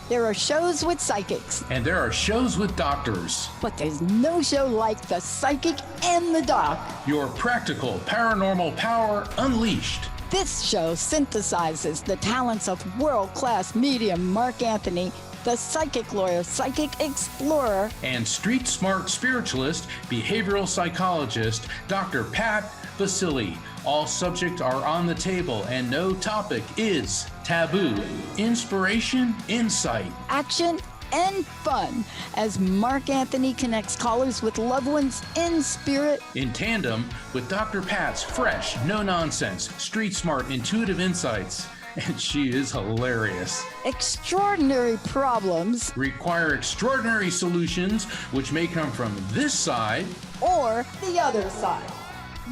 There are shows with psychics, And there are shows with doctors. but there's no show like The Psychic and the Doc. Your practical paranormal power unleashed. This show synthesizes the talents of world-class medium Mark Anthony, the psychic lawyer, psychic explorer, And street smart spiritualist, behavioral psychologist, Dr. Pat Baccili. All subjects are on the table and no topic is taboo. Inspiration, insight. action, and fun as Mark Anthony connects callers with loved ones in spirit. In tandem with Dr. Pat's fresh, no-nonsense, street smart, intuitive insights. And she is hilarious. Extraordinary problems Require extraordinary solutions, which may come from this side or the other side.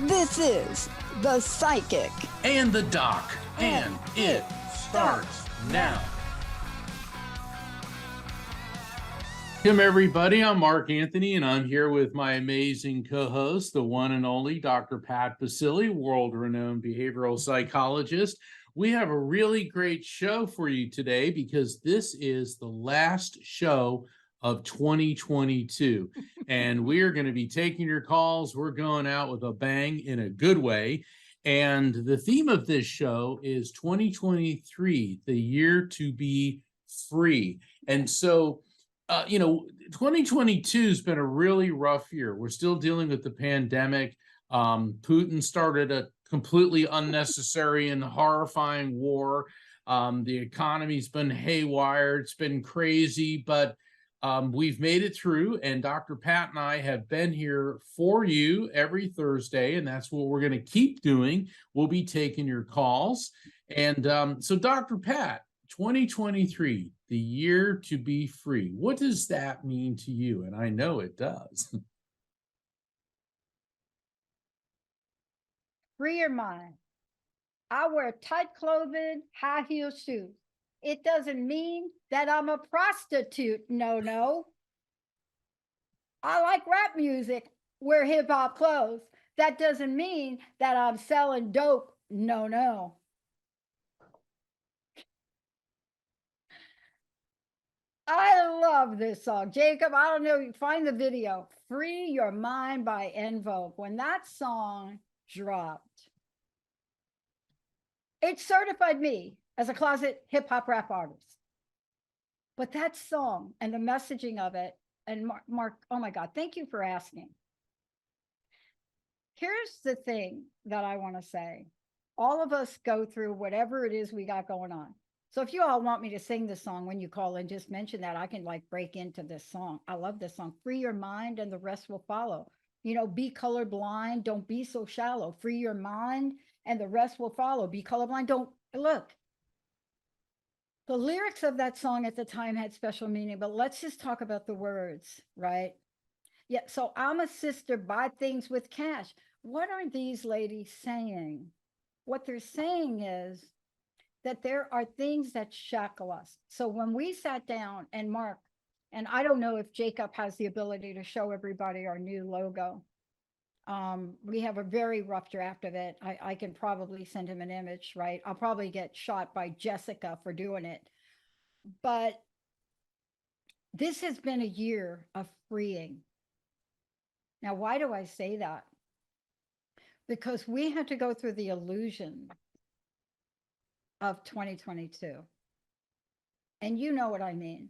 This is The Psychic. and the doc. And it starts now. Welcome, everybody. I'm Mark Anthony, and I'm here with my amazing co-host, the one and only Dr. Pat Baccili, world-renowned behavioral psychologist. We have a really great show for you today because this is the last show of 2022, and we are going to be taking your calls. We're going out with a bang in a good way. And the theme of this show is 2023, the year to be free. And so, 2022 has been a really rough year. We're still dealing with the pandemic. Putin started a completely unnecessary and horrifying war. The economy's been haywire. It's been crazy, but we've made it through, and Dr. Pat and I have been here for you every Thursday, and that's what we're going to keep doing. We'll be taking your calls. And so, Dr. Pat, 2023, the year to be free. What does that mean to you? And I know it does. Free your mind. I wear tight clothing, high heel shoes. It doesn't mean that I'm a prostitute. No. I like rap music, wear hip hop clothes. That doesn't mean that I'm selling dope. No. I love this song. Jacob, I don't know, you find the video. Free Your Mind by En Vogue. When that song dropped, it certified me as a closet hip hop rap artist. But that song and the messaging of it, and Mark, oh my God, thank you for asking. Here's the thing that I want to say. All of us go through whatever it is we got going on. So if you all want me to sing this song when you call and just mention that, I can like break into this song. I love this song. Free your mind and the rest will follow. Be colorblind. Don't be so shallow. Free your mind and the rest will follow. Be colorblind. Don't look. The lyrics of that song at the time had special meaning, but let's just talk about the words, right? Yeah. So I'm a sister, buy things with cash. What are these ladies saying? What they're saying is that there are things that shackle us. So when we sat down and Mark, and I don't know if Jacob has the ability to show everybody our new logo. We have a very rough draft of it. I can probably send him an image, right? I'll probably get shot by Jessica for doing it. But this has been a year of freeing. Now, why do I say that? Because we had to go through the illusion of 2022. And you know what I mean.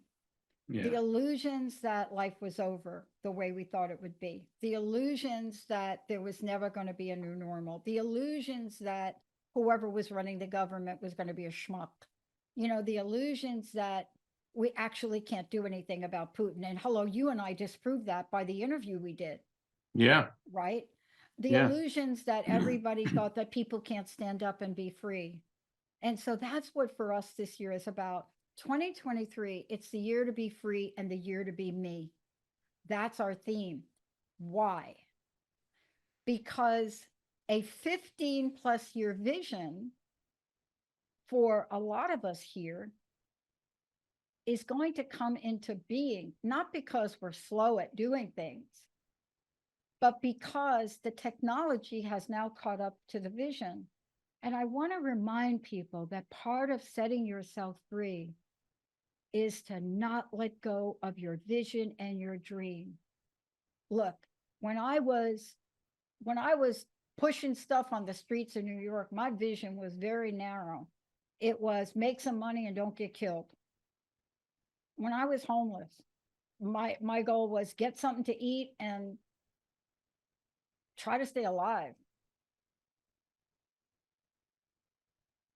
Yeah. The illusions that life was over the way we thought it would be. The illusions that there was never going to be a new normal. The illusions that whoever was running the government was going to be a schmuck. The illusions that we actually can't do anything about Putin. And hello, you and I disproved that by the interview we did. Yeah. Right? The illusions that everybody thought that people can't stand up and be free. And so that's what for us this year is about. 2023, it's the year to be free and the year to be me. That's our theme. Why? Because a 15 plus year vision for a lot of us here is going to come into being, not because we're slow at doing things, but because the technology has now caught up to the vision. And I want to remind people that part of setting yourself free is to not let go of your vision and your dream. Look, when I was pushing stuff on the streets of New York, my vision was very narrow. It was make some money and don't get killed. When I was homeless, my goal was get something to eat and try to stay alive.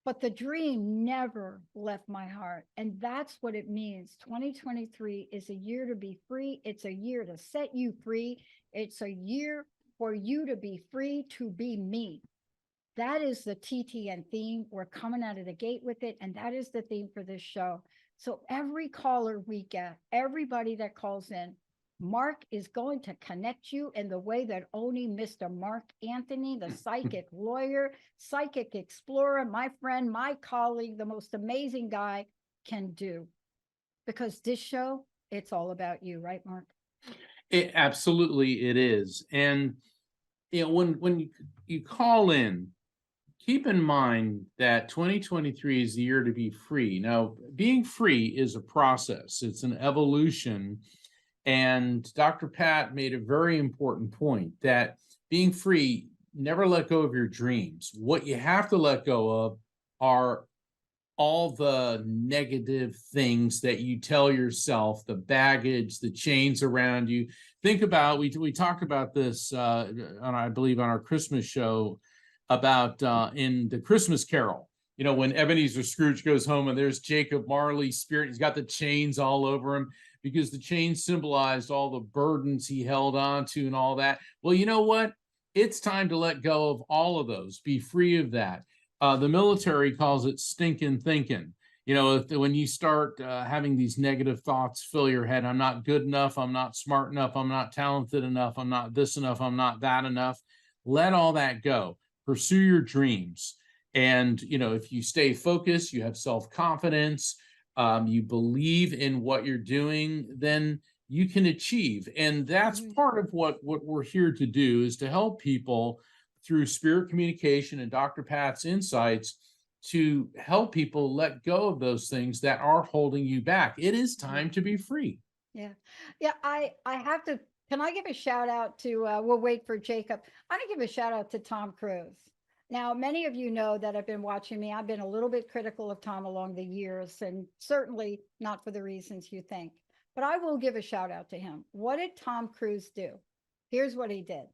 But the dream never left my heart. And that's what it means. 2023 is a year to be free. It's a year to set you free. It's a year for you to be free to be me. That is the TTN theme. We're coming out of the gate with it. And that is the theme for this show. So every caller we get, everybody that calls in, Mark is going to connect you in the way that only Mr. Mark Anthony, the psychic lawyer, psychic explorer, my friend, my colleague, the most amazing guy can do. Because this show, it's all about you, right, Mark? Absolutely, it is. And when you call in, keep in mind that 2023 is the year to be free. Now, being free is a process. It's an evolution. And Dr. Pat made a very important point that being free, never let go of your dreams. What you have to let go of are all the negative things that you tell yourself, the baggage, the chains around you. Think about, we talked about this, I believe, on our Christmas show about in the Christmas Carol. When Ebenezer Scrooge goes home and there's Jacob Marley's spirit, he's got the chains all over him, because the chains symbolized all the burdens he held on to and all that. Well, you know what? It's time to let go of all of those, be free of that. The military calls it stinking thinking. When you start having these negative thoughts fill your head, I'm not good enough, I'm not smart enough, I'm not talented enough, I'm not this enough, I'm not that enough. Let all that go. Pursue your dreams. And, if you stay focused, you have self-confidence, you believe in what you're doing, then you can achieve. And that's part of what we're here to do, is to help people through spirit communication and Dr. Pat's insights to help people let go of those things that are holding you back. It is time to be free. Yeah. Yeah. I have to, can I give a shout out to, we'll wait for Jacob. I'm going to give a shout out to Tom Cruise. Now, many of you know that have been watching me. I've been a little bit critical of Tom along the years, and certainly not for the reasons you think. But I will give a shout out to him. What did Tom Cruise do? Here's what he did.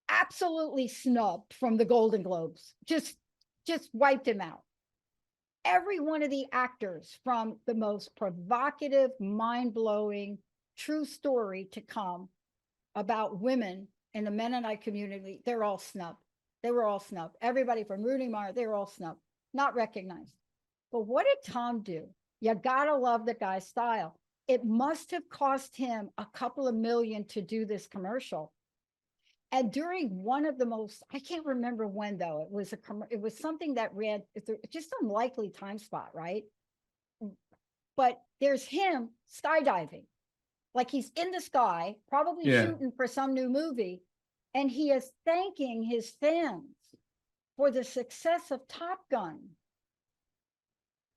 Absolutely snubbed from the Golden Globes. Just wiped him out. Every one of the actors, from the most provocative, mind-blowing, true story to come about women in the Mennonite community, they're all snubbed. They were all snubbed. Everybody from Rooney Mara, they were all snubbed, not recognized. But what did Tom do? You gotta love the guy's style. It must have cost him a couple of million to do this commercial. And during one of the most, I can't remember when though, it was something that ran, it's just unlikely time spot, right? But there's him skydiving. Like he's in the sky, probably shooting for some new movie. And he is thanking his fans for the success of Top Gun.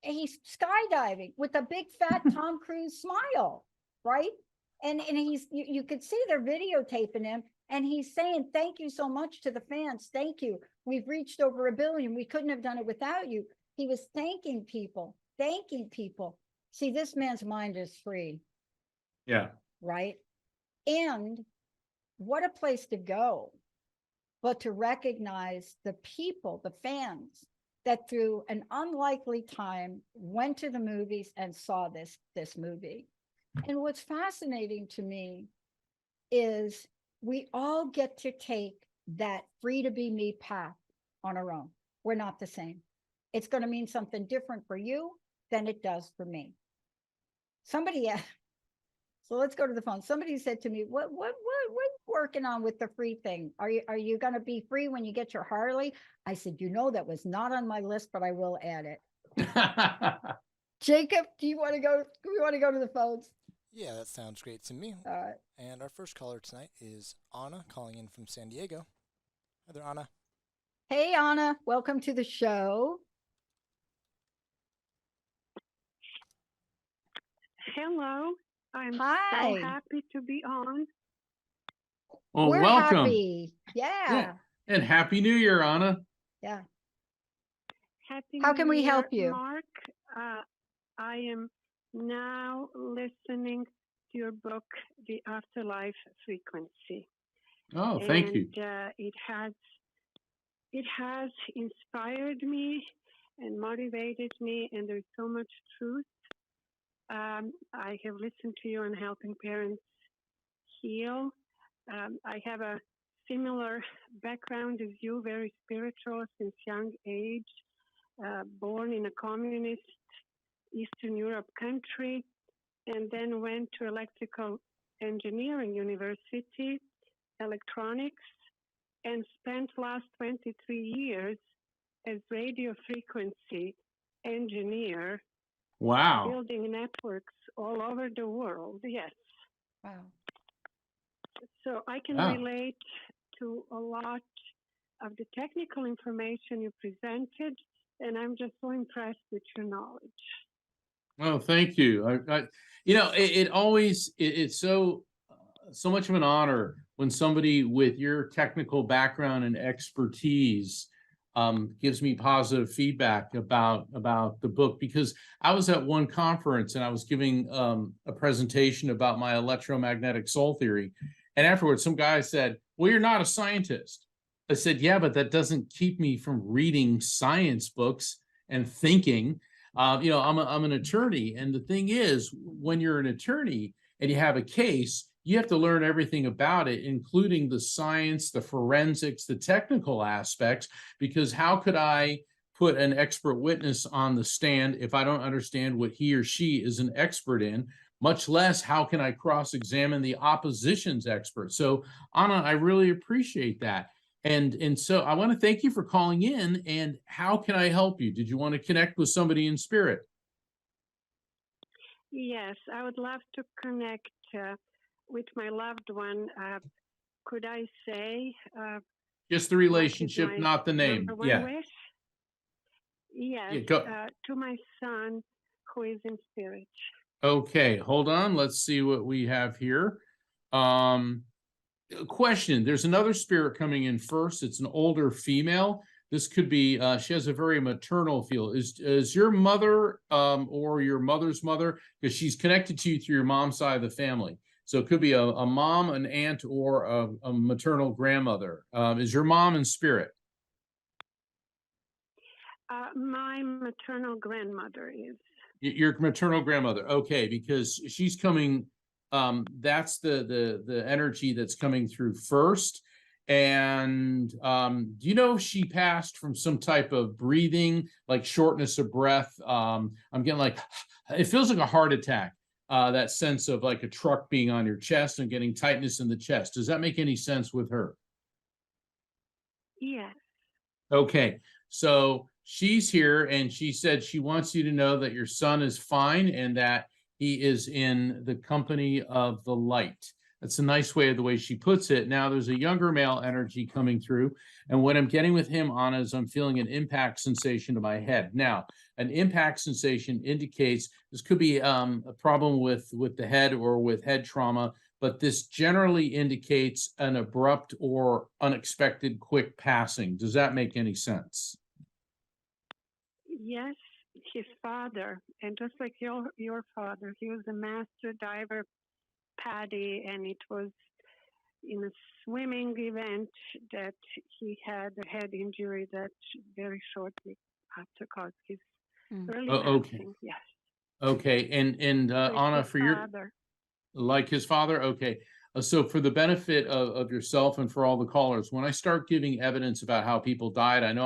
And he's skydiving with a big fat Tom Cruise smile, right? And you could see they're videotaping him. And he's saying, thank you so much to the fans. Thank you. We've reached over 1 billion. We couldn't have done it without you. He was thanking people, thanking people. See, this man's mind is free. Yeah. Right. And what a place to go, but to recognize the people, the fans that through an unlikely time went to the movies and saw this movie. And what's fascinating to me is we all get to take that free to be me path on our own. We're not the same. It's going to mean something different for you than it does for me. So let's go to the phone. Somebody said to me, what are you working on with the free thing? Are you going to be free when you get your Harley? I said, that was not on my list, but I will add it. Jacob, do we want to go to the phones? Yeah, that sounds great to me. All right. And our first caller tonight is Anna, calling in from San Diego. Hi there, Anna. Hey, Anna. Welcome to the show. Hello. I'm so Hi. happy to be on. Well, We're welcome. happy. Yeah. Yeah. And Happy New Year, Anna. Yeah. Happy How New can we Year, help you? Mark. I am now listening to your book, The Afterlife Frequency. Oh, thank you. It has inspired me and motivated me, and there's so much truth. I have listened to you on helping parents heal. I have a similar background as you, very spiritual since young age, born in a communist Eastern Europe country, and then went to electrical engineering university, electronics, and spent last 23 years as radio frequency engineer, Wow. building networks all over the world. Yes. Wow. So I can Yeah. relate to a lot of the technical information you presented, and I'm just so impressed with your knowledge. Oh, thank you. It's so much of an honor when somebody with your technical background and expertise gives me positive feedback about the book, because I was at one conference and I was giving a presentation about my electromagnetic soul theory, and afterwards some guy said, "Well, you're not a scientist." I said, "Yeah, but that doesn't keep me from reading science books and thinking." I'm an attorney, and the thing is, when you're an attorney and you have a case, you have to learn everything about it, including the science, the forensics, the technical aspects, because how could I put an expert witness on the stand if I don't understand what he or she is an expert in? Much less, how can I cross-examine the opposition's expert? So, Anna, I really appreciate that. And so I want to thank you for calling in. And how can I help you? Did you want to connect with somebody in spirit? Yes, I would love to connect with my loved one. Could I say Just the relationship, not the name. number one Yeah. wish? Yes, Yeah, go. to my son who is in spirit. Okay, hold on. Let's see what we have here. Question. There's another spirit coming in first. It's an older female. This could be, she has a very maternal feel. Is your mother or your mother's mother, because she's connected to you through your mom's side of the family. So it could be a mom, an aunt, or a maternal grandmother. Is your mom in spirit? My maternal grandmother is. Your maternal grandmother. Okay, because she's coming, that's the energy that's coming through first. And do you know if she passed from some type of breathing, like shortness of breath? I'm getting like, it feels like a heart attack, that sense of like a truck being on your chest and getting tightness in the chest. Does that make any sense with her? Yes. Okay, so she's here and she said she wants you to know that your son is fine and that he is in the company of the light. That's a nice way of the way she puts it. Now there's a younger male energy coming through, and what I'm getting with him, Anna, is I'm feeling an impact sensation to my head. Now, an impact sensation indicates this could be a problem with the head or with head trauma, but this generally indicates an abrupt or unexpected quick passing. Does that make any sense? Yes, his father, and just like your father, he was a master diver, Paddy, and it was in a swimming event that he had a head injury that very shortly after caused his early Okay. passing. Yes. Okay, and Anna, for your father. Like his father? Okay. So for the benefit of yourself and for all the callers, when I start giving evidence about how people died, I know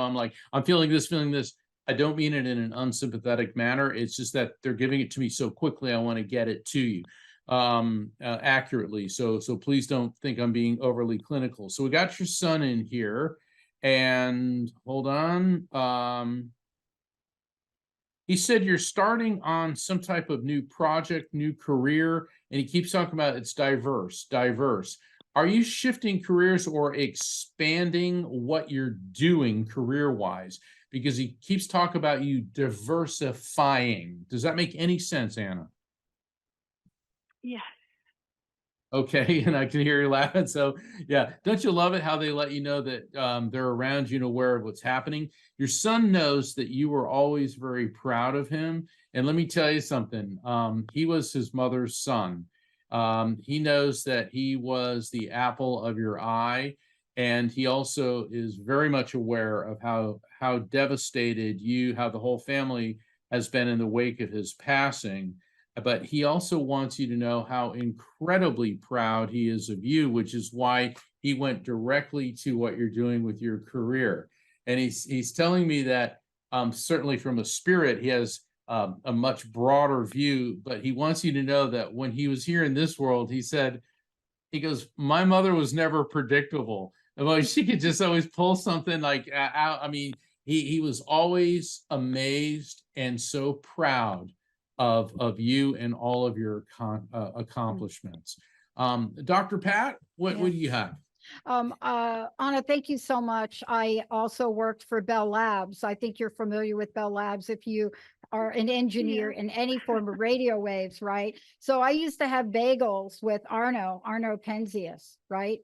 I'm feeling this, feeling this. I don't mean it in an unsympathetic manner. It's just that they're giving it to me so quickly. I want to get it to you accurately. So please don't think I'm being overly clinical. So we got your son in here, and hold on. He said you're starting on some type of new project, new career, and he keeps talking about it's diverse. Are you shifting careers or expanding what you're doing career-wise? Because he keeps talking about you diversifying. Does that make any sense, Anna? Yes. Okay, and I can hear you laughing. So yeah, don't you love it how they let you know that they're around you and aware of what's happening? Your son knows that you were always very proud of him. And let me tell you something. He was his mother's son. He knows that he was the apple of your eye, and he also is very much aware of how devastated how the whole family has been in the wake of his passing. But he also wants you to know how incredibly proud he is of you, which is why he went directly to what you're doing with your career. And he's telling me that certainly from a spirit, he has a much broader view, but he wants you to know that when he was here in this world, he goes, my mother was never predictable. Well, she could just always pull something like out. I mean, he was always amazed and so proud of you and all of your accomplishments. Dr. Pat, what do you have? Anna, thank you so much. I also worked for Bell Labs. I think you're familiar with Bell Labs if you are an engineer in any form of radio waves, right? So I used to have bagels with Arno Penzias, right?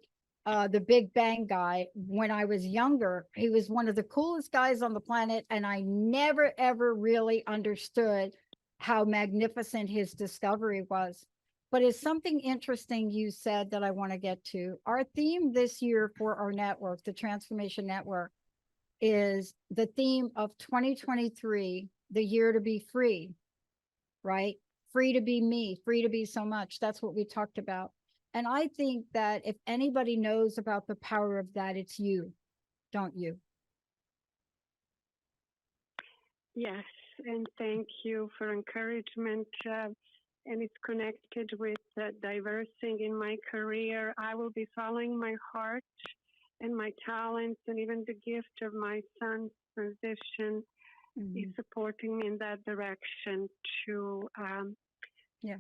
The Big Bang guy. When I was younger, he was one of the coolest guys on the planet, and I never, ever really understood how magnificent his discovery was. But it's something interesting you said that I want to get to. Our theme this year for our network, the Transformation Network, is the theme of 2023, the year to be free, right? Free to be me, free to be so much. That's what we talked about. And I think that if anybody knows about the power of that, it's you, don't you? Yes, and thank you for encouragement. And it's connected with diverse thing in my career. I will be following my heart and my talents, and even the gift of my son's position is supporting me in that direction to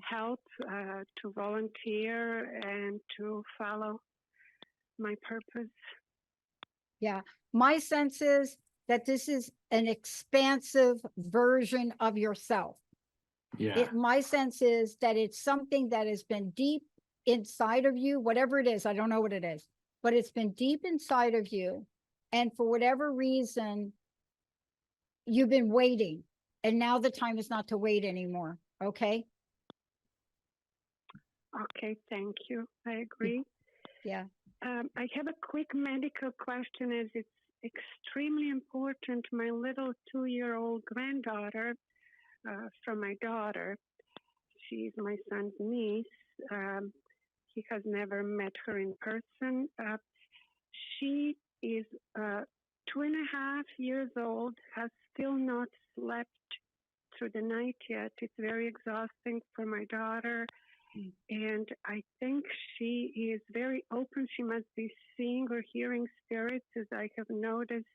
help, to volunteer, and to follow my purpose. Yeah, my sense is that this is an expansive version of yourself. Yeah. My sense is that it's something that has been deep inside of you, whatever it is. I don't know what it is, but it's been deep inside of you. And for whatever reason, you've been waiting. And now the time is not to wait anymore. Okay. Okay, thank you. I agree. Yeah. I have a quick medical question as it's extremely important. My little 2-year-old granddaughter from my daughter, she's my son's niece. He has never met her in person. She is 2.5 years old, has still not slept through the night yet. It's very exhausting for my daughter. And I think she is very open. She must be seeing or hearing spirits, as I have noticed.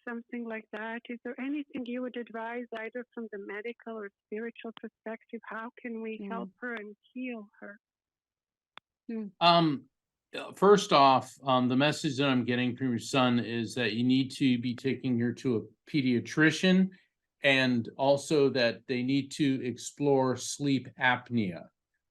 Something like that. Is there anything you would advise, either from the medical or spiritual perspective? How can we help her and heal her? First off, the message that I'm getting from your son is that you need to be taking her to a pediatrician, and also that they need to explore sleep apnea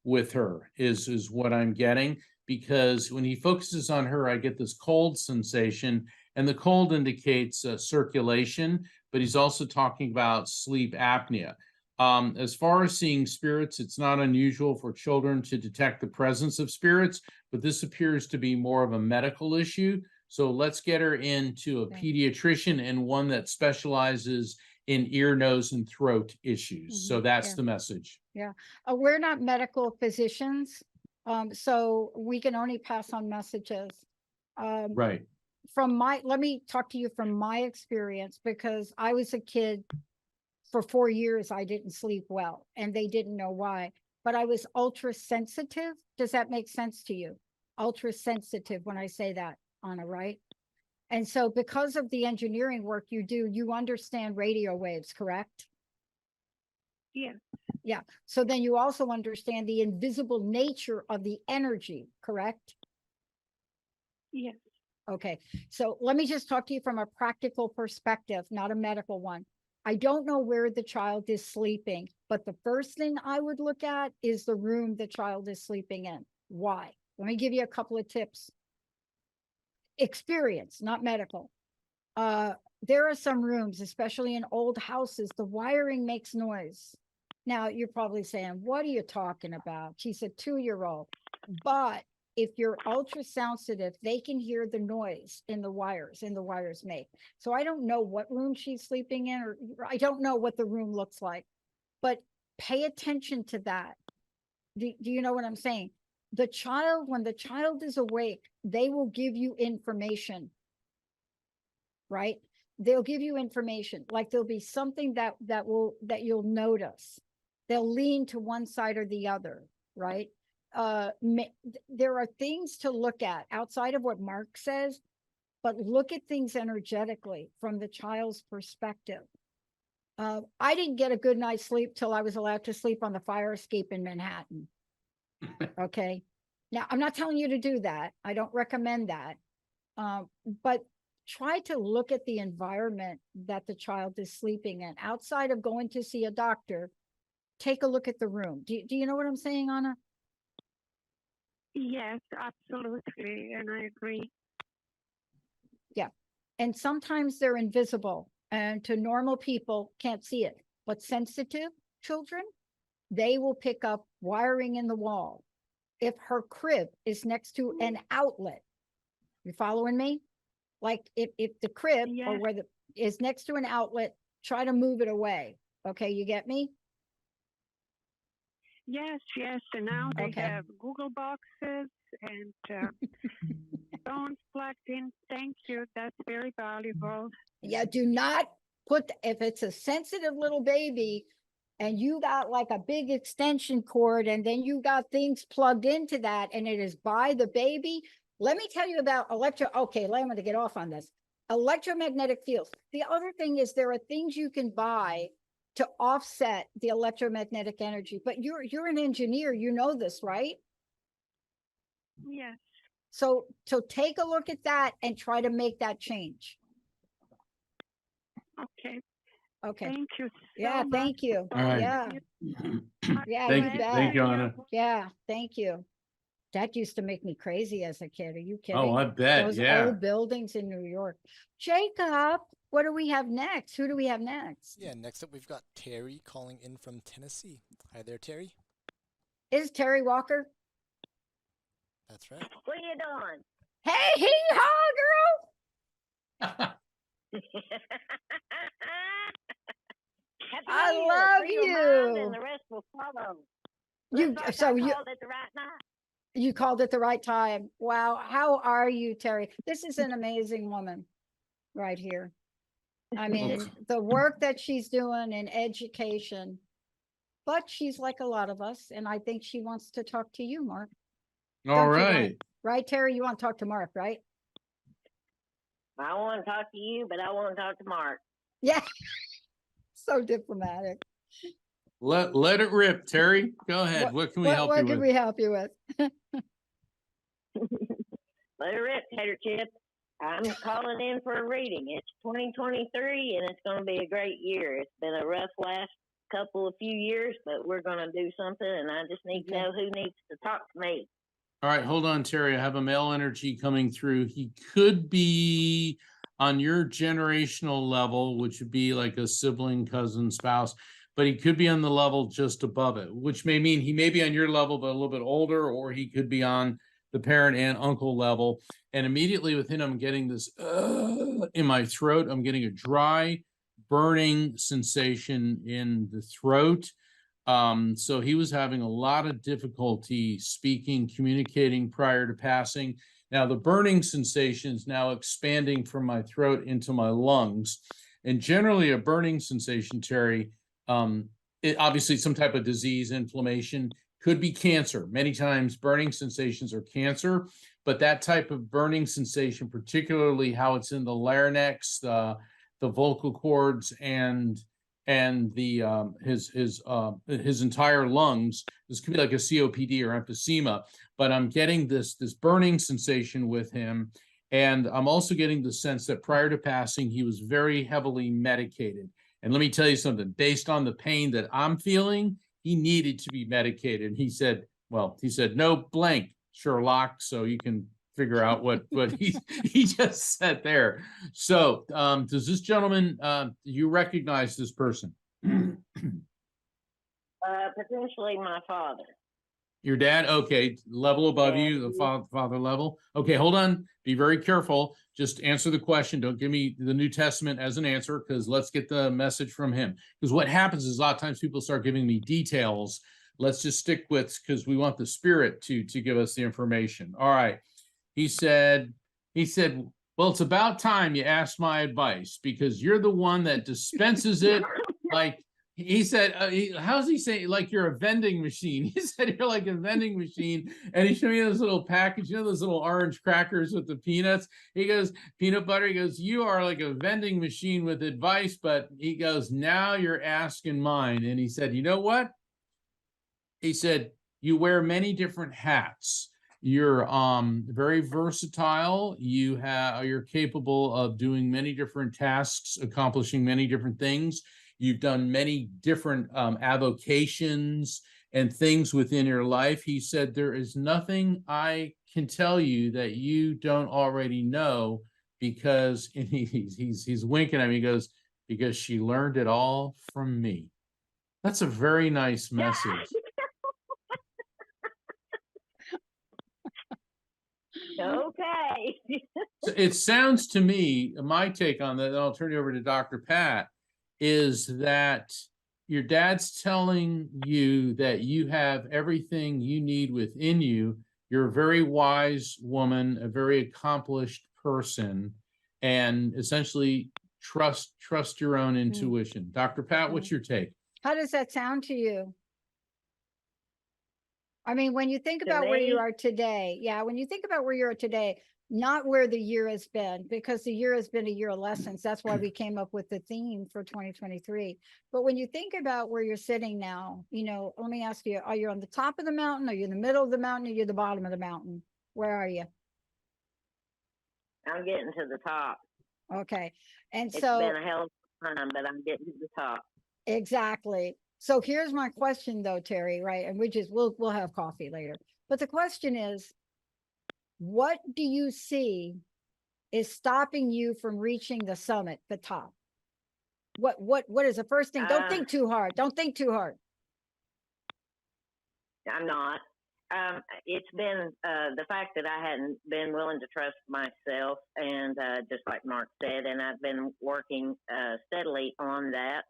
with her is what I'm getting, because when he focuses on her, I get this cold sensation, and the cold indicates circulation, but he's also talking about sleep apnea. As far as seeing spirits, it's not unusual for children to detect the presence of spirits, but this appears to be more of a medical issue. So let's get her into a pediatrician, and one that specializes in ear, nose, and throat issues. So that's the message. Yeah. We're not medical physicians, so we can only pass on messages. Right. Let me talk to you from my experience, because I was a kid for 4 years. I didn't sleep well, and they didn't know why, but I was ultra sensitive. Does that make sense to you? Ultra sensitive when I say that, Anna, right? And so because of the engineering work you do, you understand radio waves, correct? Yes. Yeah. So then you also understand the invisible nature of the energy, correct? Yes. Okay. So let me just talk to you from a practical perspective, not a medical one. I don't know where the child is sleeping, but the first thing I would look at is the room the child is sleeping in. Why? Let me give you a couple of tips. Experience, not medical. There are some rooms, especially in old houses, the wiring makes noise. Now, you're probably saying, what are you talking about? She's a 2-year-old. But if you're ultra sensitive, they can hear the noise in the wires make. So I don't know what room she's sleeping in, or I don't know what the room looks like, but pay attention to that. Do you know what I'm saying? The child, when the child is awake, they will give you information, right? They'll give you information. Like there'll be something that you'll notice. They'll lean to one side or the other, right? There are things to look at outside of what Mark says, but look at things energetically from the child's perspective. I didn't get a good night's sleep till I was allowed to sleep on the fire escape in Manhattan. Okay. Now, I'm not telling you to do that. I don't recommend that. But try to look at the environment that the child is sleeping in. Outside of going to see a doctor, take a look at the room. Do you know what I'm saying, Anna? Yes, absolutely. And I agree. Yeah. And sometimes they're invisible, and to normal people can't see it. But sensitive children, they will pick up wiring in the wall. If her crib is next to an outlet, you following me? Like if the crib or Yes. where the is next to an outlet, try to move it away. Okay, you get me? Yes, yes. And now they Okay. have Google boxes and phones plugged in. Thank you. That's very valuable. Yeah, do not put, if it's a sensitive little baby and you got like a big extension cord and then you got things plugged into that and it is by the baby. Let me tell you about okay, I'm going to get off on this. Electromagnetic fields. The other thing is there are things you can buy to offset the electromagnetic energy, but you're an engineer, you know this, right? Yes. So take a look at that and try to make that change. Okay. Okay. Thank you so Yeah, much. thank you. All right. Yeah. Yeah, Thank you you. bet. Thank you, Anna. Yeah, thank you. That used to make me crazy as a kid. Are you kidding? Oh, I bet. Those Yeah. old buildings in New York. Jacob, what do we have next? Who do we have next? Yeah, next up we've got Terry calling in from Tennessee. Hi there, Terry. Is Terry Walker? That's right. What are you doing? Hey, hee-haw, girl. Happy I New Year. love Free your mind you. and the rest will follow. You Looks like so I you called at the right time. you called at the right time. Wow, how are you, Terry? This is an amazing woman right here. I mean, the work that she's doing in education, but she's like a lot of us, and I think she wants to talk to you, Mark. All Don't you, right. right, Terry? You want to talk to Mark, right? I want to talk to you, but I want to talk to Mark. Yeah. So diplomatic. Let it rip, Terry. Go ahead. What can we help you What with? can we help you with? Let it rip, Tater Chip. I'm calling in for a reading. It's 2023, and it's going to be a great year. It's been a rough last few years, but we're going to do something, and I just need to know who needs to talk to me. All right, hold on, Terry. I have a male energy coming through. He could be on your generational level, which would be like a sibling, cousin, spouse, but he could be on the level just above it, which may mean he may be on your level, but a little bit older, or he could be on the parent and uncle level. And immediately within, I'm getting this in my throat. I'm getting a dry, burning sensation in the throat. So he was having a lot of difficulty speaking, communicating prior to passing. Now the burning sensation is now expanding from my throat into my lungs. And generally a burning sensation, Terry, it obviously some type of disease, inflammation, could be cancer. Many times burning sensations are cancer, but that type of burning sensation, particularly how it's in the larynx, the vocal cords, and the his entire lungs. This could be like a COPD or emphysema, but I'm getting this burning sensation with him, and I'm also getting the sense that prior to passing he was very heavily medicated. And let me tell you something, based on the pain that I'm feeling, he needed to be medicated. He said, no blank, Sherlock, so you can figure out what he just said there. So does this gentleman, you recognize this person? Potentially my father. Your dad? Okay, level above Yeah. you, the father level. Okay, hold on. Be very careful. Just answer the question. Don't give me the New Testament as an answer, because let's get the message from him. Because what happens is a lot of times people start giving me details. Let's just stick with, because we want the Spirit to give us the information. All right. He said, well, it's about time you asked my advice, because you're the one that dispenses it. Like, he said, how's he saying? Like you're a vending machine. He said you're like a vending machine. And he showed me this little package, those little orange crackers with the peanuts. He goes, peanut butter. He goes, you are like a vending machine with advice. But he goes, now you're asking mine. And he said, you know what? He said, you wear many different hats. You're very versatile. You're capable of doing many different tasks, accomplishing many different things. You've done many different avocations and things within your life. He said, there is nothing I can tell you that you don't already know, because he's winking at me. He goes, because she learned it all from me. That's a very nice message. Okay. So it sounds to me, my take on that, and I'll turn you over to Dr. Pat, is that your dad's telling you that you have everything you need within you. You're a very wise woman, a very accomplished person, and essentially trust your own intuition. Dr. Pat, what's your take? How does that sound to you? I mean, when you think To about where you me? are today, when you think about where you are today, not where the year has been, because the year has been a year of lessons. That's why we came up with the theme for 2023. But when you think about where you're sitting now, let me ask you, are you on the top of the mountain? Are you in the middle of the mountain? Or are you the bottom of the mountain? Where are you? I'm getting to the top. Okay. And It's so been a hell of a time, but I'm getting to the top. exactly. So here's my question though, Terry, right? And we'll have coffee later. But the question is, what do you see is stopping you from reaching the summit, the top? What is the first thing? Don't think too hard. Don't think too hard. I'm not. It's been the fact that I hadn't been willing to trust myself, and just like Mark said, and I've been working steadily on that,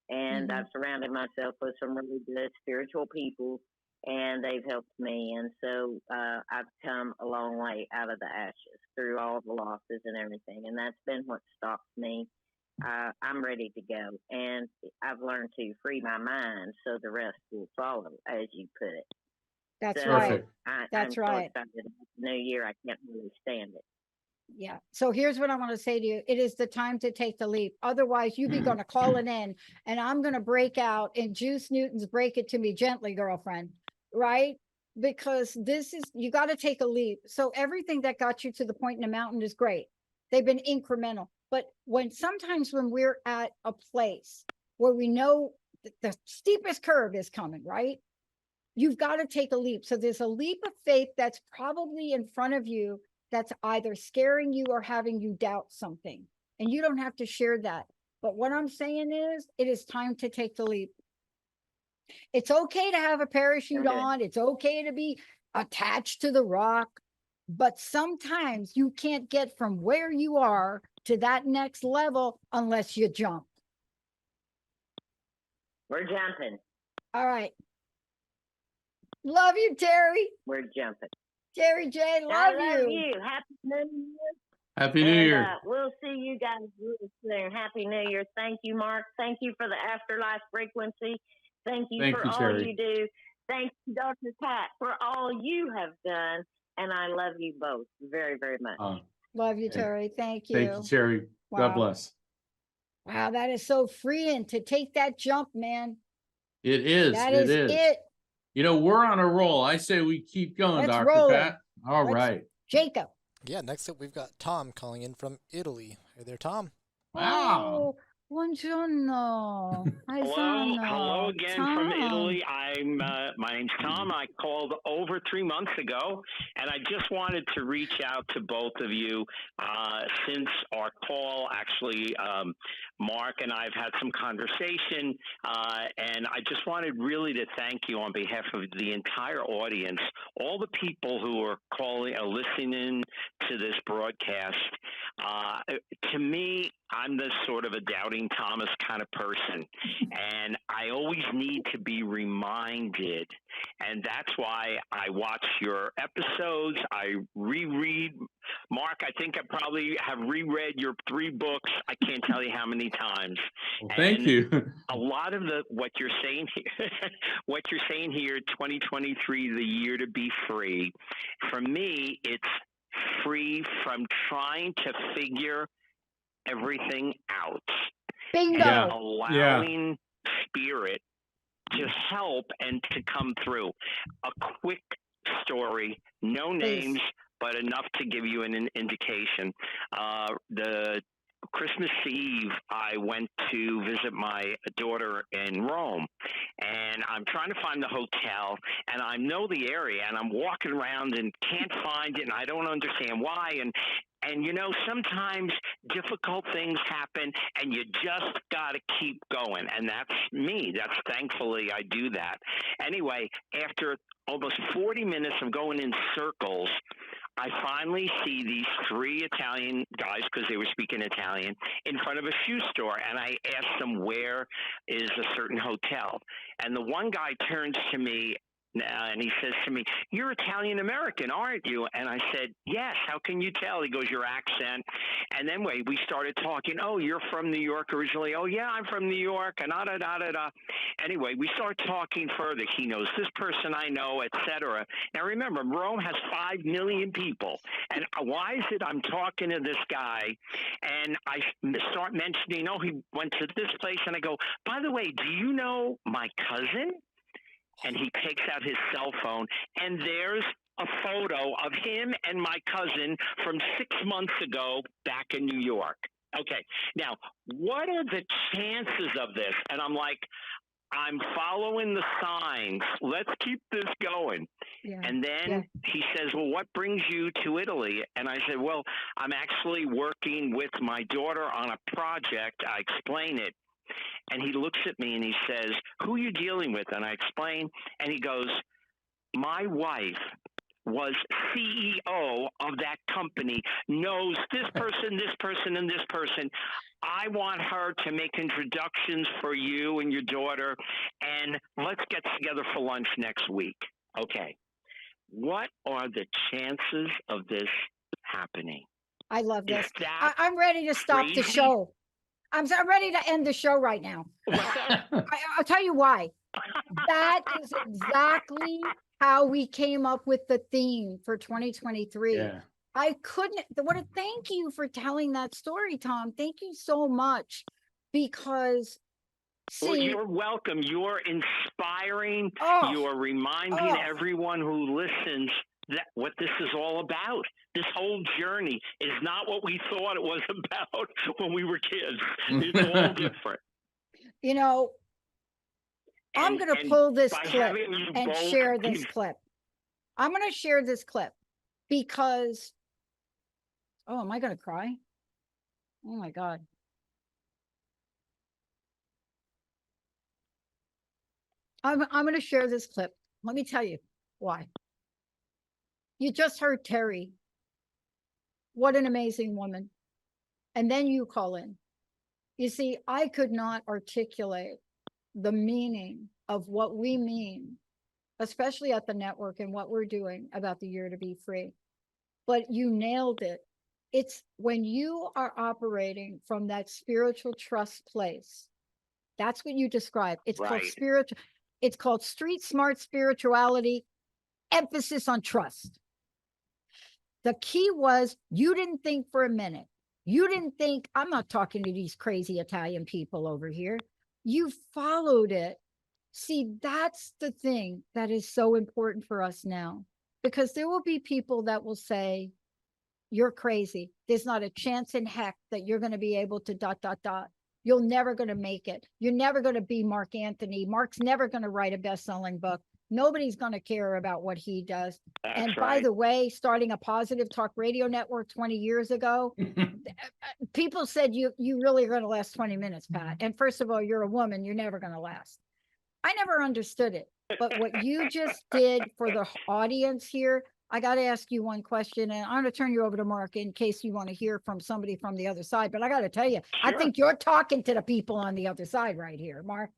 and I've surrounded myself with some really good spiritual people, and they've helped me, and so I've come a long way out of the ashes through all the losses and everything, and that's been what stops me. I'm ready to go, and I've learned to free my mind so the rest will follow, as you put it. That's So right. I'm so excited about the new year. I can't really stand it. Yeah. So here's what I want to say to you. It is the time to take the leap. Otherwise, you'll be going to call it in, and I'm going to break out in Juice Newton's Break It To Me Gently, girlfriend, right? Because you got to take a leap. So everything that got you to the point in the mountain is great. They've been incremental. But sometimes when we're at a place where we know the steepest curve is coming, right? You've got to take a leap. So there's a leap of faith that's probably in front of you that's either scaring you or having you doubt something. And you don't have to share that. But what I'm saying is, it is time to take the leap. It's okay to have a parachute on. It's okay to be attached to the rock. But sometimes you can't get from where you are to that next level unless you jump. We're jumping. All right. Love you, Terry. We're jumping. Terry J, I love love you. you. Happy New Year. Happy New Year. We'll see you guys real soon. Happy New Year. Thank you, Mark. Thank you for the afterlife frequency. Thank you for all Terry. you do. Thank you, Dr. Pat, for all you have done. And I love you both very, very much. Love you, Terry. Thank you. Thank you, Terry. Wow. God bless. Wow, that is so freeing to take that jump, man. It is. That is it. We're on a roll. I say we keep going, Let's Dr. roll Pat. All right. Jacob. Yeah, next up we've got Tom calling in from Italy. Hey there, Tom. Wow. Oh, Buongiorno. Hi, Hello again from Tom. Italy. My name's Tom. I called over 3 months ago, and I just wanted to reach out to both of you since our call. Actually, Mark and I have had some conversation, and I just wanted really to thank you on behalf of the entire audience, all the people who are calling or listening to this broadcast. To me, I'm the sort of a doubting Thomas kind of person, and I always need to be reminded, and that's why I watch your episodes. I reread. Mark, I think I probably have reread your 3 books. I can't tell you how many times. Well, thank you. A lot of what you're saying here, 2023, the year to be free. For me, it's free from trying to figure everything out. Bingo. Yeah. Allowing spirit to help and to come through. A quick story, no names, but enough to give you an indication. The Christmas Eve, I went to visit my daughter in Rome, and I'm trying to find the hotel, and I know the area, and I'm walking around and can't find it, and I don't understand why, and you know, sometimes difficult things happen, and you just got to keep going, and that's me. That's thankfully I do that. Anyway, after almost 40 minutes of going in circles, I finally see these 3 Italian guys, because they were speaking Italian, in front of a shoe store. And I asked them, where is a certain hotel? And the one guy turns to me and he says to me, "You're Italian American, aren't you?" And I said, "Yes. How can you tell?" He goes, "Your accent." And then we started talking. "Oh, you're from New York originally?" "Oh, yeah, I'm from New York." And da-da-da-da-da. Anyway, we start talking further. He knows this person I know, etc. Now, remember, Rome has 5 million people. And why is it I'm talking to this guy, and I start mentioning, oh, he went to this place, and I go, "By the way, do you know my cousin?" And he takes out his cell phone, and there's a photo of him and my cousin from 6 months ago back in New York. Okay, now, what are the chances of this? And I'm like, I'm following the signs. Let's keep this going. Yeah. And then he says, "Well, what brings you to Italy?" And I said, "Well, I'm actually working with my daughter on a project." I explain it. And he looks at me and he says, "Who are you dealing with?" And I explain, and he goes, "My wife was CEO of that company, knows this person, this person, and this person. I want her to make introductions for you and your daughter, and let's get together for lunch next week." Okay. What are the chances of this happening? I love this. Is that I'm ready to stop the crazy? show. I'm ready to end the show right now. I'll tell you why. That is exactly how we came up with the theme for 2023. Yeah. I couldn't, thank you for telling that story, Tom. Thank you so much. Because, Well, see, you're welcome. You're inspiring. Oh. You are reminding Oh. everyone who listens that what this is all about. This whole journey is not what we thought it was about when we were kids. It's all different. you know, I'm going to pull this by clip having you and both share this give- clip. I'm going to share this clip because, oh, am I going to cry? Oh my God. I'm going to share this clip. Let me tell you why. You just heard Terry. What an amazing woman. And then you call in. You see, I could not articulate the meaning of what we mean, especially at the network and what we're doing about the year to be free. But you nailed it. It's when you are operating from that spiritual trust place. That's what you describe. It's called spiritual. It's called street smart spirituality, emphasis on trust. The key was you didn't think for a minute. You didn't think, I'm not talking to these crazy Italian people over here. You followed it. See, that's the thing that is so important for us now, because there will be people that will say, you're crazy. There's not a chance in heck that you're going to be able to ... you're never going to make it. You're never going to be Mark Anthony. Mark's never going to write a best-selling book. Nobody's going to care about what he does. That's And by right. the way, starting a positive talk radio network 20 years ago, people said you really are going to last 20 minutes, Pat. And first of all, you're a woman. You're never going to last. I never understood it. But what you just did for the audience here, I got to ask you one question, and I'm going to turn you over to Mark in case you want to hear from somebody from the other side. But I got to tell you, I Sure. think you're talking to the people on the other side right here, Mark.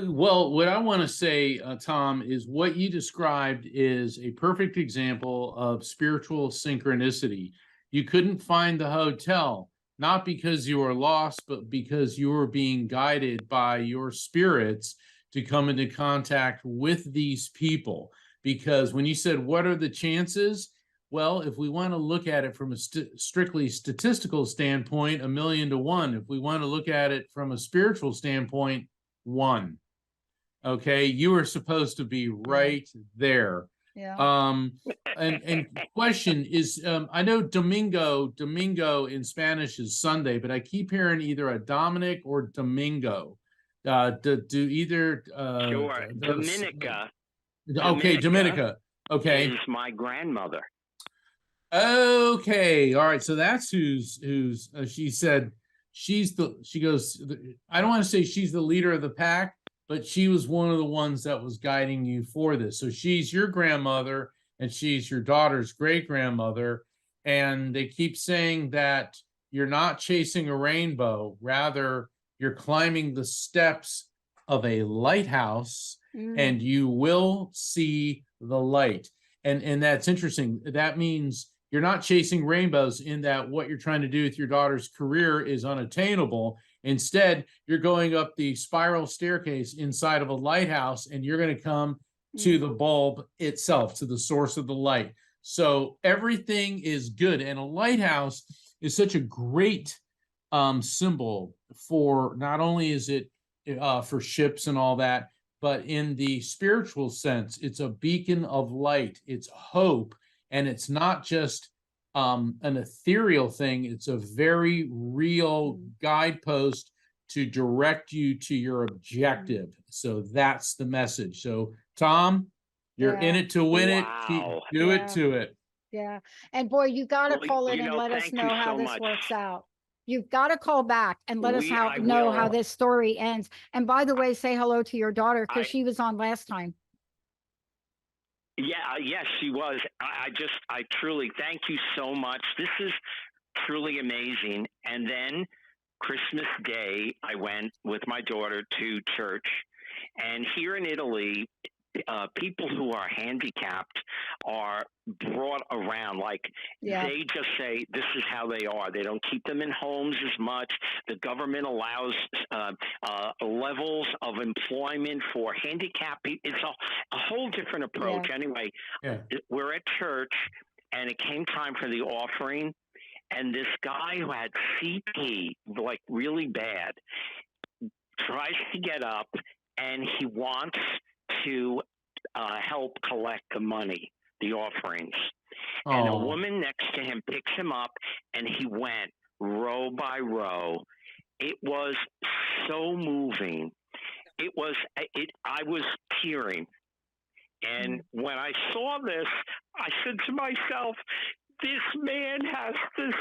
Well, what I want to say, Tom, is what you described is a perfect example of spiritual synchronicity. You couldn't find the hotel, not because you were lost, but because you were being guided by your spirits to come into contact with these people. Because when you said, what are the chances? Well, if we want to look at it from a strictly statistical standpoint, 1,000,000 to 1. If we want to look at it from a spiritual standpoint, 1. Okay, you were supposed to be right there. Yeah. And question is, I know Domingo in Spanish is Sunday, but I keep hearing either a Dominic or Domingo. Do either Sure. Dominica. Okay, Dominica. Okay. Is my grandmother. Okay, all right. So that's who's she said she goes, I don't want to say she's the leader of the pack, but she was one of the ones that was guiding you for this. So she's your grandmother and she's your daughter's great grandmother. And they keep saying that you're not chasing a rainbow, rather you're climbing the steps of a lighthouse and you will see the light. And that's interesting. That means you're not chasing rainbows in that what you're trying to do with your daughter's career is unattainable. Instead, you're going up the spiral staircase inside of a lighthouse and you're going to come to the bulb itself, to the source of the light. So everything is good. And a lighthouse is such a great symbol for, not only is it for ships and all that, but in the spiritual sense, it's a beacon of light, it's hope, and it's not just an ethereal thing, it's a very real guidepost to direct you to your objective. So that's the message. So Tom, you're in it to win it. Keep, do it to it. Yeah. And boy, you got to call in and let us know how this works out. You've got to call back and let us know how this story ends. And by the way, say hello to your daughter because she was on last time. Yeah, yes, she was. I truly thank you so much. This is truly amazing. And then Christmas Day, I went with my daughter to church. And here in Italy, people who are handicapped are brought around. Like they just say this is how they are. They don't keep them in homes as much. The government allows levels of employment for handicapped people. It's a whole different approach. Anyway, we're at church and it came time for the offering. And this guy who had CP, like really bad, tries to get up and he wants to help collect the money, the offerings. And a woman next to him picks him up and he went row by row. It was so moving. I was tearing. And when I saw this, I said to myself, this man has this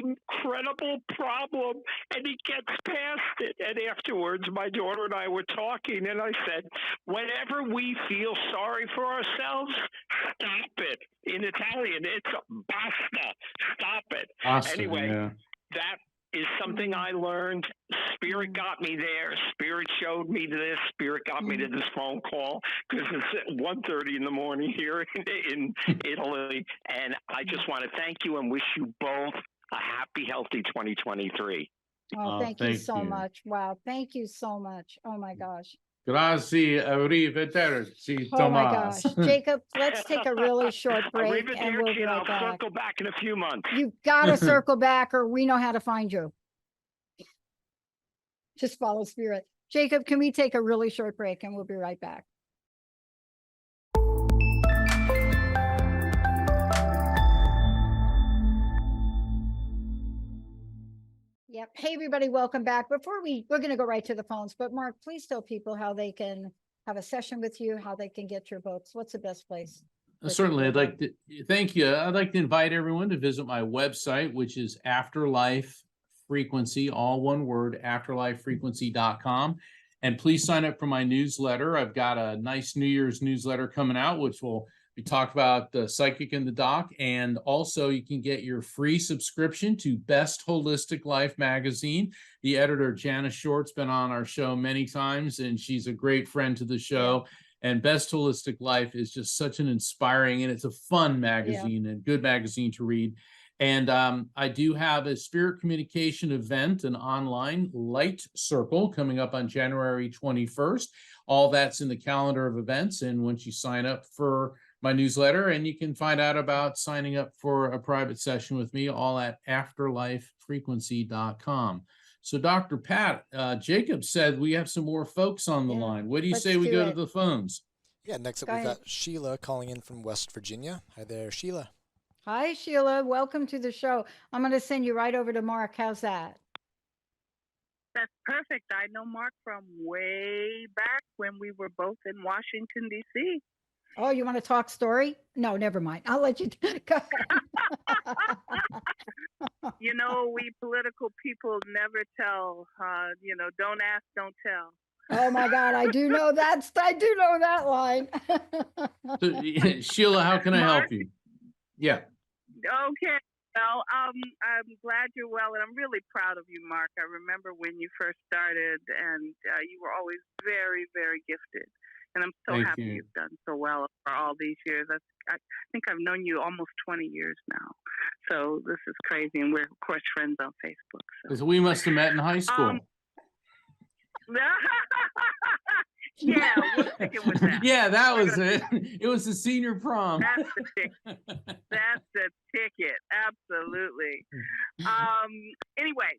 incredible problem and he gets past it. And afterwards, my daughter and I were talking and I said, whenever we feel sorry for ourselves, stop it. In Italian, it's basta. Stop it. Awesome, anyway, that is something I learned. Spirit got me there. Spirit showed me this. Spirit got me to this phone call because it's 1:30 in the morning here in Italy. And I just want to thank you and wish you both a happy, healthy 2023. Oh, thank you so much. Wow. Thank you so much. Oh my gosh. Grazie, arrivederci, Oh my gosh. Jacob, let's take a really short break and we'll be right I'll back. circle back in a few months. You've got to circle back or we know how to find you. Just follow Spirit. Jacob, can we take a really short break and we'll be right back? Yep. Hey, everybody, welcome back. We're going to go right to the phones, but Mark, please tell people how they can have a session with you, how they can get your books. What's the best place? for Certainly, I'd people like to thank you. I'd like to invite everyone to visit my website, which is Afterlife Frequency, all one word, afterlifefrequency.com. And please sign up for my newsletter. I've got a nice New Year's newsletter coming out, which will be talk about the psychic and the doc. And also you can get your free subscription to Best Holistic Life magazine. The editor, Janice Short's been on our show many times, and she's a great friend to the show. Yeah. And Best Holistic Life is just such an inspiring, and it's a fun magazine and good magazine to read. And I do have a spirit communication event, an online light circle coming up on January 21st. All that's in the calendar of events. And once you sign up for my newsletter, and you can find out about signing up for a private session with me, all at afterlifefrequency.com. So Dr. Pat, Jacob said we have some more folks on the line. What do you say we go to the phones? Yeah, next up we've got Sheila calling in from West Virginia. Hi there, Sheila. Hi, Sheila. Welcome to the show. I'm going to send you right over to Mark. How's that? That's perfect. I know Mark from way back when we were both in Washington, D.C. Oh, you want to talk story? No, never mind. I'll let you go ahead. You know, we political people never tell. Don't ask, don't tell. Oh my God, I do know that line. So, Sheila, how can I help you? Yeah. Okay. Well, I'm glad you're well, and I'm really proud of you, Mark. I remember when you first started, and you were always very, very gifted. And I'm so happy you've done so well for all these years. I think I've known you almost 20 years now. So this is crazy. And we're, of course, friends on Facebook. So we must have met in high school. Yeah, we're sticking with that. Yeah, that was it. It was the senior prom. That's the ticket. That's the ticket. Absolutely. Anyway.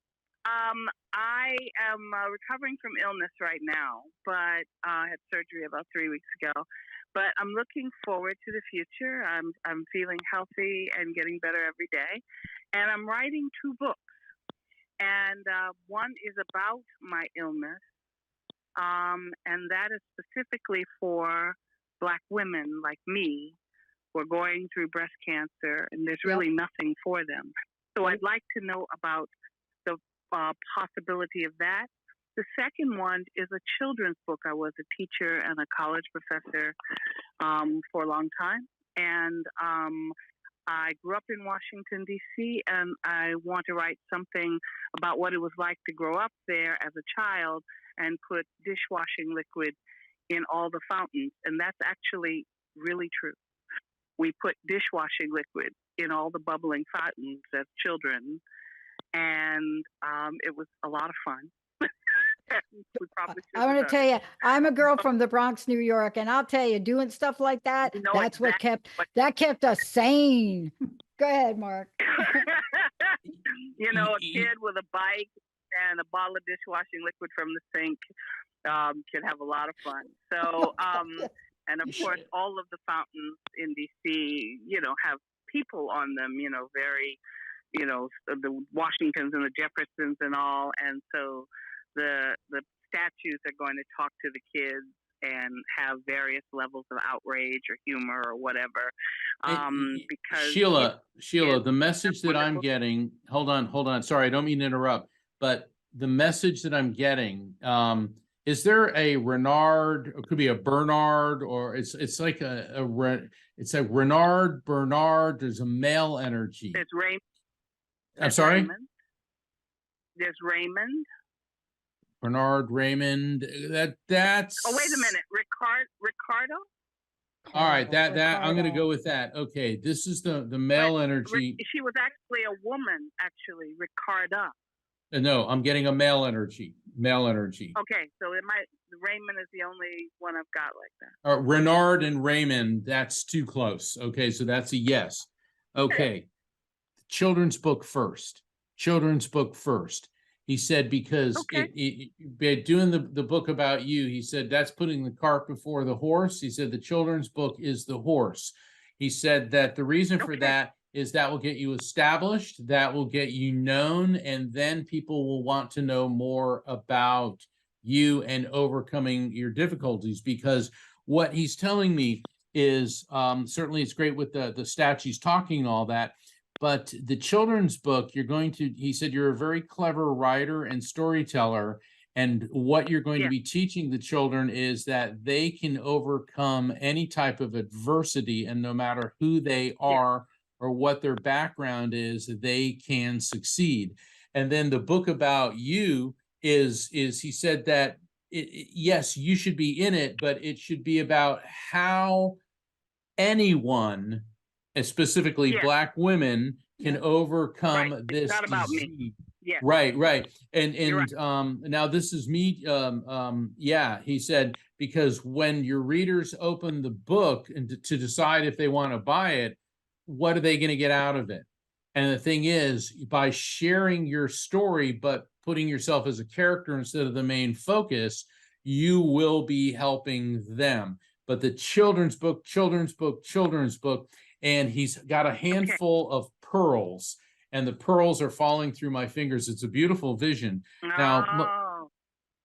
I am recovering from illness right now, but I had surgery about 3 weeks ago. But I'm looking forward to the future. I'm feeling healthy and getting better every day. And I'm writing 2 books. And one is about my illness, and that is specifically for Black women like me who are going through breast cancer, and there's really nothing for them. So I'd like to know about the possibility of that. The second one is a children's book. I was a teacher and a college professor for a long time, and I grew up in Washington, D.C., and I want to write something about what it was like to grow up there as a child and put dishwashing liquid in all the fountains, and that's actually really true. We put dishwashing liquid in all the bubbling fountains as children, and it was a lot of fun. I want to tell you, I'm a girl from the Bronx, New York, and I'll tell you, doing stuff like that, that's what kept us sane. Go ahead, Mark. A kid with a bike and a bottle of dishwashing liquid from the sink can have a lot of fun. So, and of course, all of the fountains in DC, have people on them, very, the Washingtons and the Jeffersons and all. And so the statues are going to talk to the kids and have various levels of outrage or humor or whatever. Because Sheila, the message that I'm getting, hold on. Sorry, I don't mean to interrupt, but the message that I'm getting, is there a Renard, it could be a Bernard, or it's like it's a Renard, Bernard, there's a male energy. There's Raymond. I'm sorry? Raymond. There's Raymond. Bernard, Raymond, that's. Oh, wait a minute, Ricardo. All right, that I'm going to go with that. Okay, this is the male energy. She was actually a woman, actually, Ricarda. No, I'm getting a male energy. Okay, so Raymond is the only one I've got like that. Renard and Raymond, that's too close. Okay, so that's a yes. Okay, children's book first. He said, because doing the book about you, he said, that's putting the cart before the horse. He said, the children's book is the horse. He said that the reason for that is that will get you established, that will get you known, and then people will want to know more about you and overcoming your difficulties. Because what he's telling me is, certainly it's great with the statues talking and all that, but the children's book, he said you're a very clever writer and storyteller, and what you're going to be teaching the children is that they can overcome any type of adversity, and no matter who they are or what their background is, they can succeed. And then the book about you is he said that yes, you should be in it, but it should be about how anyone, and specifically Black women, can overcome this Not about disease. me. Yeah. Right. And Right. now this is me. He said, because when your readers open the book and to decide if they want to buy it, what are they going to get out of it? And the thing is, by sharing your story, but putting yourself as a character instead of the main focus, you will be helping them. But the children's book, and he's got a handful of pearls, and the pearls are falling through my fingers. It's a beautiful vision. Now,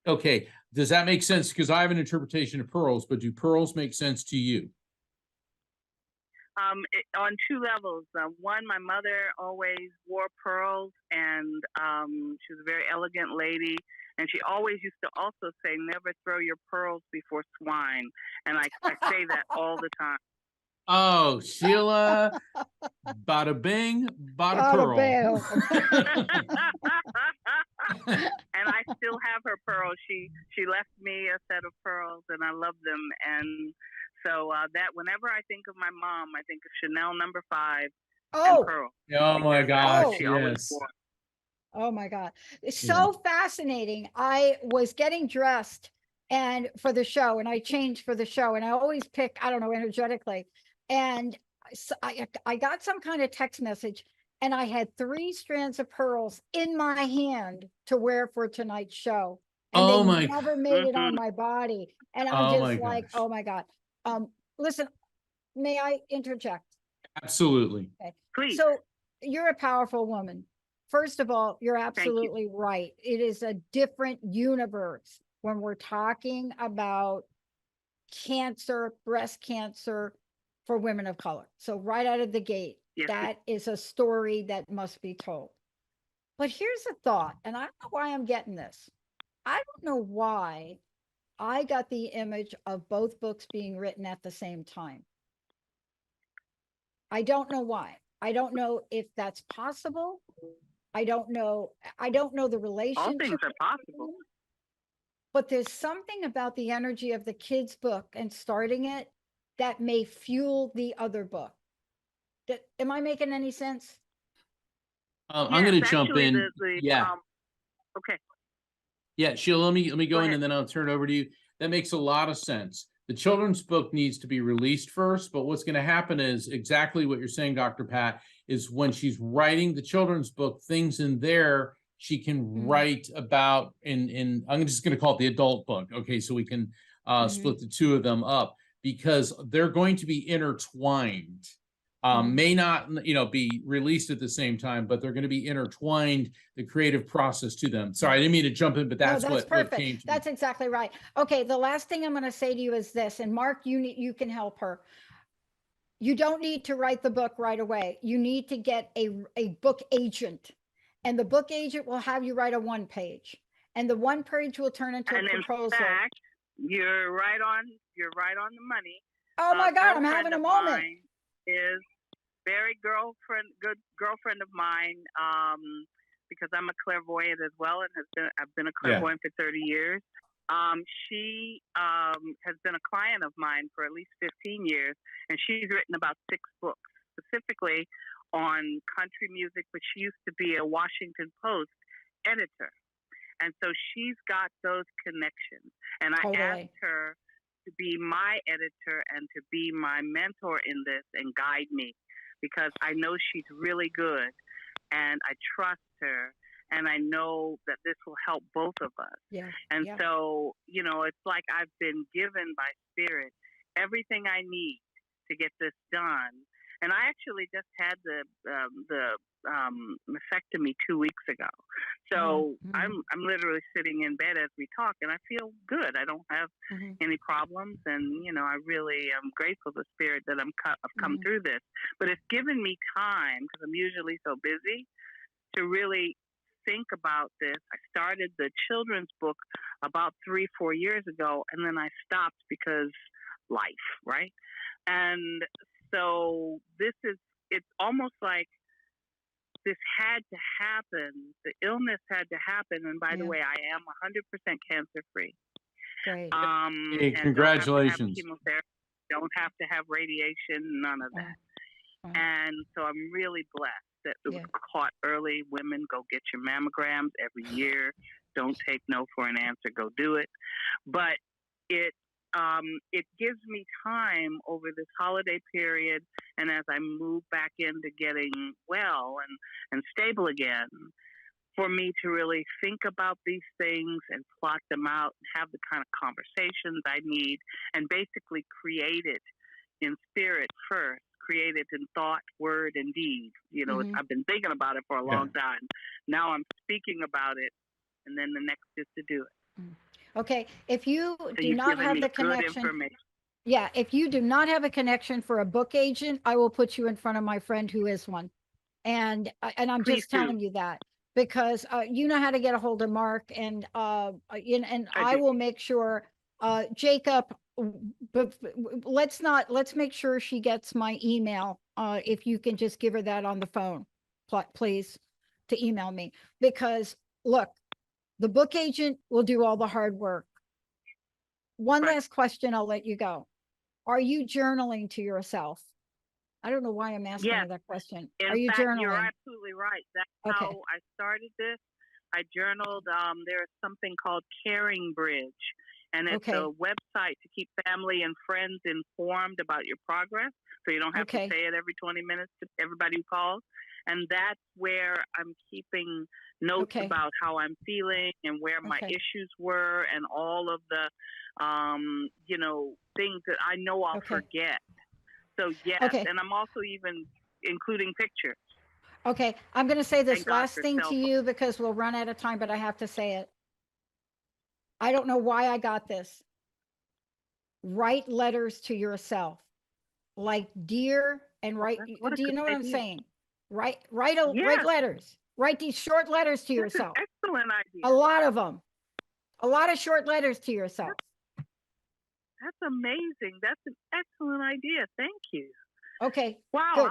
okay, does that make sense? Because I have an interpretation of pearls, but do pearls make sense to you? On two levels. One, my mother always wore pearls, and she was a very elegant lady. And she always used to also say, "Never throw your pearls before swine." And I say that all the time. Oh, Sheila, bada bing, bada pearl. And I still have her pearls. She left me a set of pearls, and I love them. And so that whenever I think of my mom, I think of Chanel number 5 and pearl. Oh my gosh, yes. Oh my God. It's so fascinating. I was getting dressed and for the show, and I changed for the show, and I always pick, I don't know, energetically. And so I got some kind of text message, and I had 3 strands of pearls in my hand to wear for tonight's show. And they never made it on my body. And I'm just like, oh my God. Listen, may I interject? Absolutely. Okay. Please. So you're a powerful woman. First of all, you're absolutely right. It is a different universe when we're talking about cancer, breast cancer for women of color. So right out of the gate, that is a story that must be told. But here's a thought, and I don't know why I'm getting this. I don't know why I got the image of both books being written at the same time. I don't know why. I don't know if that's possible. I don't know the relationship. All things are possible. But there's something about the energy of the kids' book and starting it that may fuel the other book. Am I making any sense? I'm going to jump in. Okay. Yeah, Sheila, let me go in, ahead. and then I'll turn it over to you. That makes a lot of sense. The children's book needs to be released first, but what's going to happen is exactly what you're saying, Dr. Pat, is when she's writing the children's book, things in there she can write about in I'm just going to call it the adult book. Okay, so we can split the two of them up, because they're going to be intertwined. May not, be released at the same time, but they're going to be intertwined, the creative process to them. Sorry, I didn't mean to jump in, but that's what came to That's me. exactly right. Okay, the last thing I'm going to say to you is this, and Mark, you can help her. You don't need to write the book right away. You need to get a book agent, and the book agent will have you write a 1-page, and the 1-page will turn into a proposal. In fact, you're right on the money. Oh my God, I'm having a moment. Is very good girlfriend of mine, because I'm a clairvoyant as well, and I've been a clairvoyant for 30 years. She has been a client of mine for at least 15 years, and she's written about 6 books specifically on country music, but she used to be a Washington Post editor. And so she's got those connections. And I asked her to be my editor and to be my mentor in this and guide me, because I know she's really good and I trust her. And I know that this will help both of us. So, it's like I've been given by Spirit everything I need to get this done. And I actually just had the mastectomy 2 weeks ago. So I'm literally sitting in bed as we talk, and I feel good. I don't have any problems, and I really am grateful to Spirit that I've come through this. But it's given me time, because I'm usually so busy, to really think about this. I started the children's book about 3-4 years ago, and then I stopped because life, right? And so it's almost like this had to happen. The illness had to happen. And by the way, I am 100% cancer free. Great. Hey, congratulations. Don't have to have chemotherapy, don't have to have radiation, none of that. And so I'm really blessed that it was caught early. Women, go get your mammograms every year. Don't take no for an answer. Go do it. But it gives me time over this holiday period, and as I move back into getting well and stable again, for me to really think about these things and plot them out and have the kind of conversations I need, and basically create it in spirit first, create it in thought, word, and deed. I've been thinking about it for a long time. Now I'm speaking about it, and then the next is to do it. Okay, if you do not have the connection, if you do not have a connection for a book agent, I will put you in front of my friend who is one. And I'm just telling you that because you know how to get a hold of Mark, and I will make sure Jacob, but let's make sure she gets my email. If you can just give her that on the phone, please, to email me, because look, the book agent will do all the hard work. One last question, I'll let you go. Are you journaling to yourself? I don't know why I'm asking you that question. Are you journaling? You're absolutely right. That's how I started this. I journaled. There is something called Caring Bridge, and it's a website to keep family and friends informed about your progress, so you don't have to say it every 20 minutes to everybody who calls. And that's where I'm keeping notes about how I'm feeling and where my issues were, and all of the, things that I know I'll forget. So and I'm also even including pictures. Okay, I'm going to say this last thing to you because we'll run out of time, but I have to say it. I don't know why I got this. Write letters to yourself, like dear, and write. Do you know what I'm saying? Write letters. Write these short letters to yourself. Excellent idea. A lot of them. A lot of short letters to yourself. That's amazing. That's an excellent idea. Thank you. Okay. Wow. Good.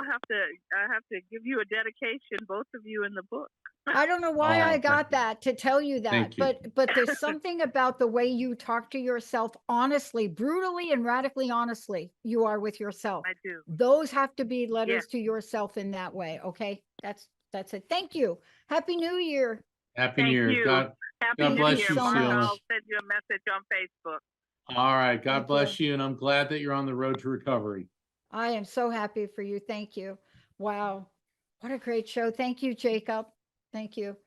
I have to give you a dedication, both of you, in the book. I don't know why I got that to tell you that, you. but there's something about the way you talk to yourself honestly, brutally and radically honestly, you are with yourself. I do. Those have to be letters to yourself in that way. Okay. That's it. Thank you. Happy New Year. Happy New Year. God bless you, so Sheila. I'll send you a message on Facebook. All right. God bless you. And I'm glad that you're on the road to recovery. I am so happy for you. Thank you. Wow. What a great show. Thank you, Jacob. Thank you.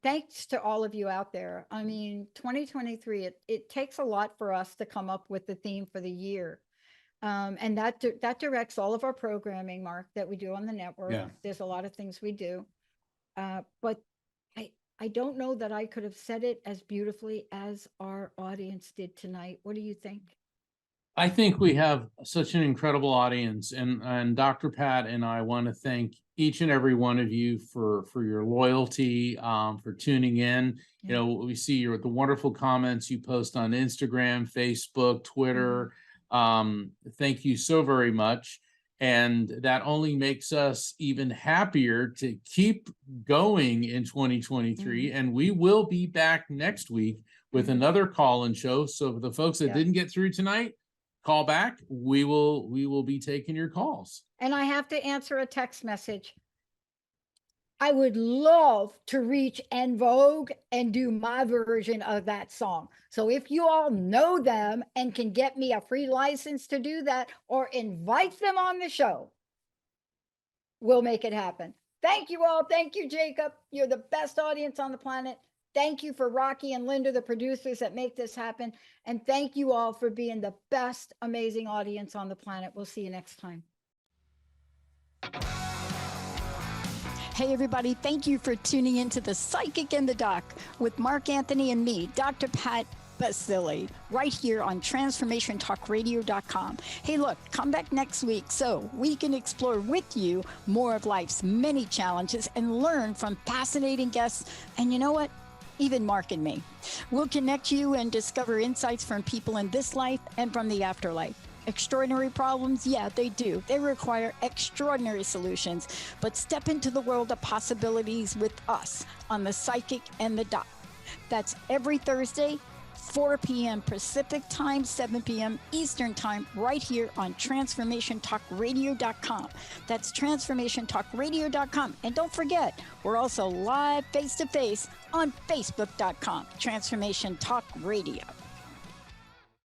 Thanks to all of you out there. I mean, 2023, it takes a lot for us to come up with the theme for the year. And that directs all of our programming, Mark, that we do on the network. Yeah. There's a lot of things we do. But I don't know that I could have said it as beautifully as our audience did tonight. What do you think? I think we have such an incredible audience, and Dr. Pat and I want to thank each and every one of you for your loyalty, for tuning in. You know, we see the wonderful comments you post on Instagram, Facebook, Twitter. Thank you so very much. And that only makes us even happier to keep going in 2023. And we will be back next week with another call-in show. So for the folks that didn't get through tonight, call back. We will be taking your calls. And I have to answer a text message. I would love to reach En Vogue and do my version of that song. So if you all know them and can get me a free license to do that or invite them on the show, we'll make it happen. Thank you all. Thank you, Jacob. You're the best audience on the planet. Thank you for Rocky and Linda, the producers that make this happen. And thank you all for being the best, amazing audience on the planet. We'll see you next time. Hey, everybody, thank you for tuning into The Psychic and the Doc with Mark Anthony and me, Dr. Pat Baccili, right here on TransformationTalkRadio.com. Hey, look, come back next week so we can explore with you more of life's many challenges and learn from fascinating guests. And you know what? Even Mark and me. We'll connect you and discover insights from people in this life and from the afterlife. Extraordinary problems? Yeah, they do. They require extraordinary solutions. But step into the world of possibilities with us on The Psychic and the Doc. That's every Thursday, 4 p.m. Pacific Time, 7 p.m. Eastern Time, right here on TransformationTalkRadio.com. That's TransformationTalkRadio.com. And don't forget, we're also live face-to-face on Facebook.com, Transformation Talk Radio.